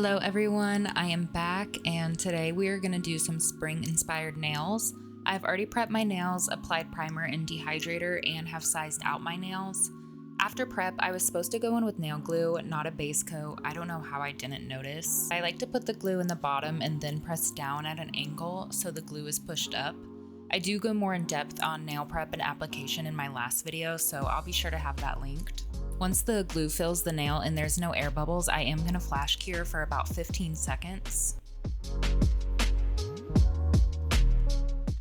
Hello everyone, I am back and today we are going to do some spring inspired nails. I've already prepped my nails, applied primer and dehydrator, and have sized out my nails. After prep, I was supposed to go in with nail glue, not a base coat. I don't know how I didn't notice. I like to put the glue in the bottom and then press down at an angle so the glue is pushed up. I do go more in depth on nail prep and application in my last video, so I'll be sure to have that linked. Once the glue fills the nail and there's no air bubbles, I am going to flash cure for about 15 seconds.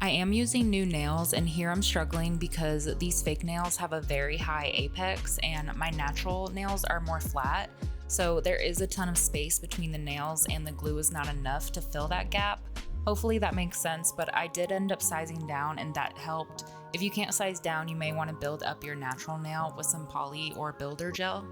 I am using new nails, and here I'm struggling because these fake nails have a very high apex and my natural nails are more flat. So there is a ton of space between the nails and the glue is not enough to fill that gap. Hopefully that makes sense, but I did end up sizing down and that helped. If you can't size down, you may want to build up your natural nail with some poly or builder gel.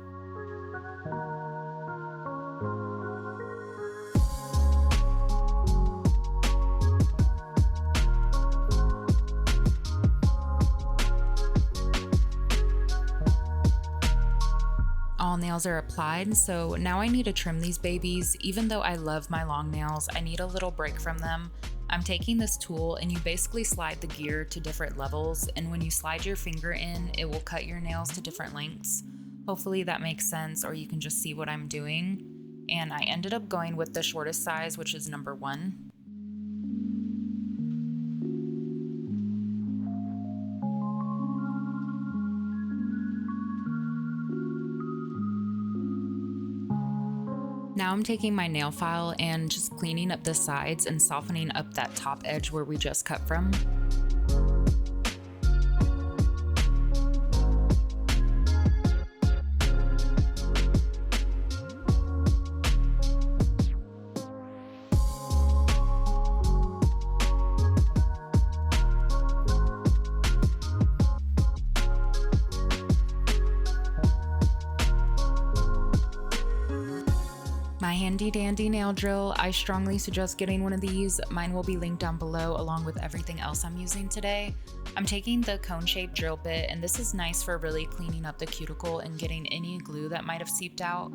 All nails are applied, so now I need to trim these babies. Even though I love my long nails, I need a little break from them. I'm taking this tool and you basically slide the gear to different levels, and when you slide your finger in, it will cut your nails to different lengths. Hopefully that makes sense, or you can just see what I'm doing. And I ended up going with the shortest size, which is number 1. Now I'm taking my nail file and just cleaning up the sides and softening up that top edge where we just cut from. My handy dandy nail drill, I strongly suggest getting one of these. Mine will be linked down below along with everything else I'm using today. I'm taking the cone-shaped drill bit, and this is nice for really cleaning up the cuticle and getting any glue that might have seeped out.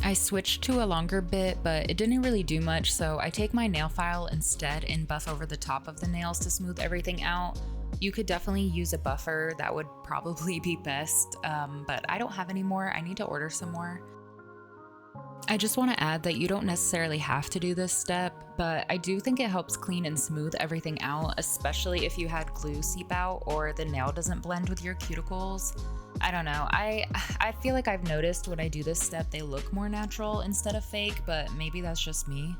I switched to a longer bit, but it didn't really do much, so I take my nail file instead and buff over the top of the nails to smooth everything out. You could definitely use a buffer, that would probably be best, but I don't have any more. I need to order some more. I just want to add that you don't necessarily have to do this step, but I do think it helps clean and smooth everything out, especially if you had glue seep out or the nail doesn't blend with your cuticles. I don't know, I feel like I've noticed when I do this step they look more natural instead of fake, but maybe that's just me.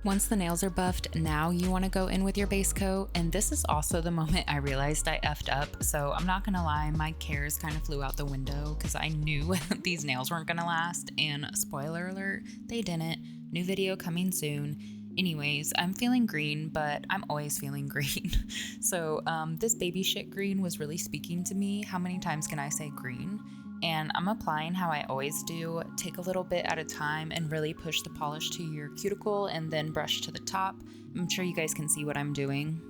Once the nails are buffed, now you want to go in with your base coat, and this is also the moment I realized I effed up, so I'm not gonna lie, my cares kind of flew out the window because I knew these nails weren't gonna last, and spoiler alert, they didn't. New video coming soon. Anyways, I'm feeling green, but I'm always feeling green. So this baby shit green was really speaking to me. How many times can I say green? And I'm applying how I always do. Take a little bit at a time and really push the polish to your cuticle and then brush to the top. I'm sure you guys can see what I'm doing.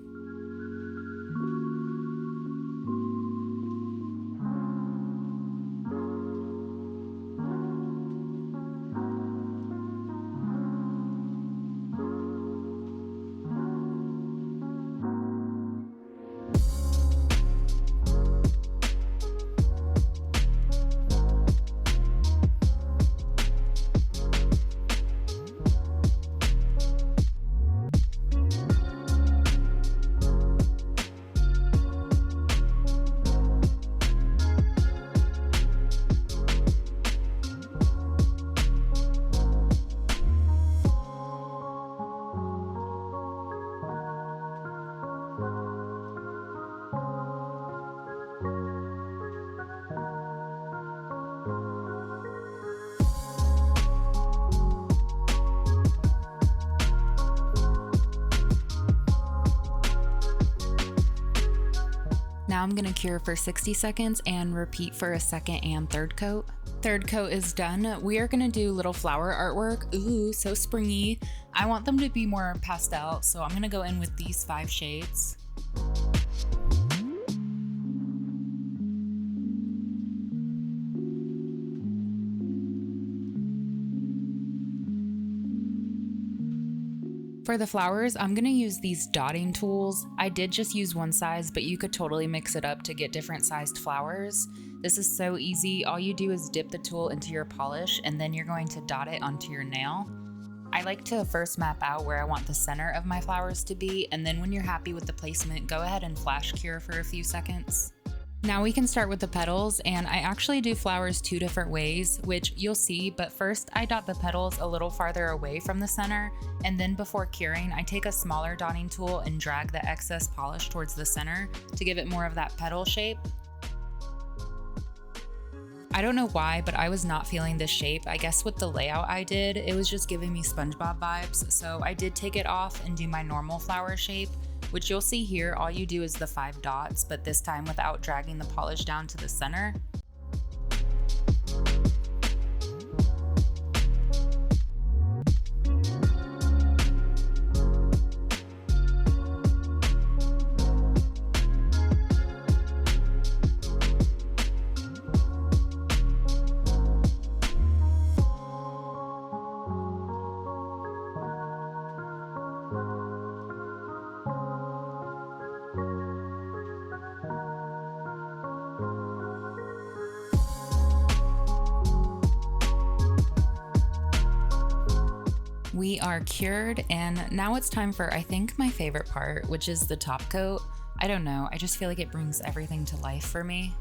Now I'm gonna cure for 60 seconds and repeat for a second and third coat. Third coat is done. We are gonna do little flower artwork. Ooh, so springy. I want them to be more pastel, so I'm gonna go in with these 5 shades. For the flowers, I'm gonna use these dotting tools. I did just use one size, but you could totally mix it up to get different sized flowers. This is so easy. All you do is dip the tool into your polish and then you're going to dot it onto your nail. I like to first map out where I want the center of my flowers to be, and then when you're happy with the placement, go ahead and flash cure for a few seconds. Now we can start with the petals, and I actually do flowers 2 different ways, which you'll see, but first I dot the petals a little farther away from the center, and then before curing, I take a smaller dotting tool and drag the excess polish towards the center to give it more of that petal shape. I don't know why, but I was not feeling this shape. I guess with the layout I did, it was just giving me SpongeBob vibes, so I did take it off and do my normal flower shape, which you'll see here. All you do is the 5 dots, but this time without dragging the polish down to the center. We are cured, and now it's time for, I think, my favorite part, which is the top coat. I don't know, I just feel like it brings everything to life for me.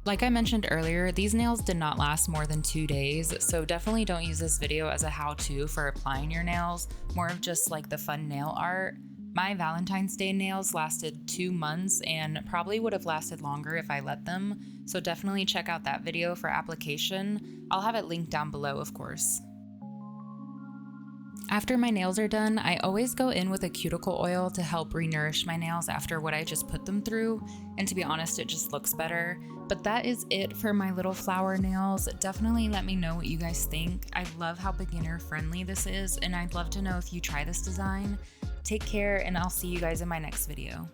Like I mentioned earlier, these nails did not last more than 2 days, so definitely don't use this video as a how-to for applying your nails, more of just like the fun nail art. My Valentine's Day nails lasted 2 months and probably would have lasted longer if I let them, so definitely check out that video for application. I'll have it linked down below, of course. After my nails are done, I always go in with a cuticle oil to help re-nourish my nails after what I just put them through, and to be honest, it just looks better. But that is it for my little flower nails. Definitely let me know what you guys think. I love how beginner friendly this is, and I'd love to know if you try this design. Take care, and I'll see you guys in my next video.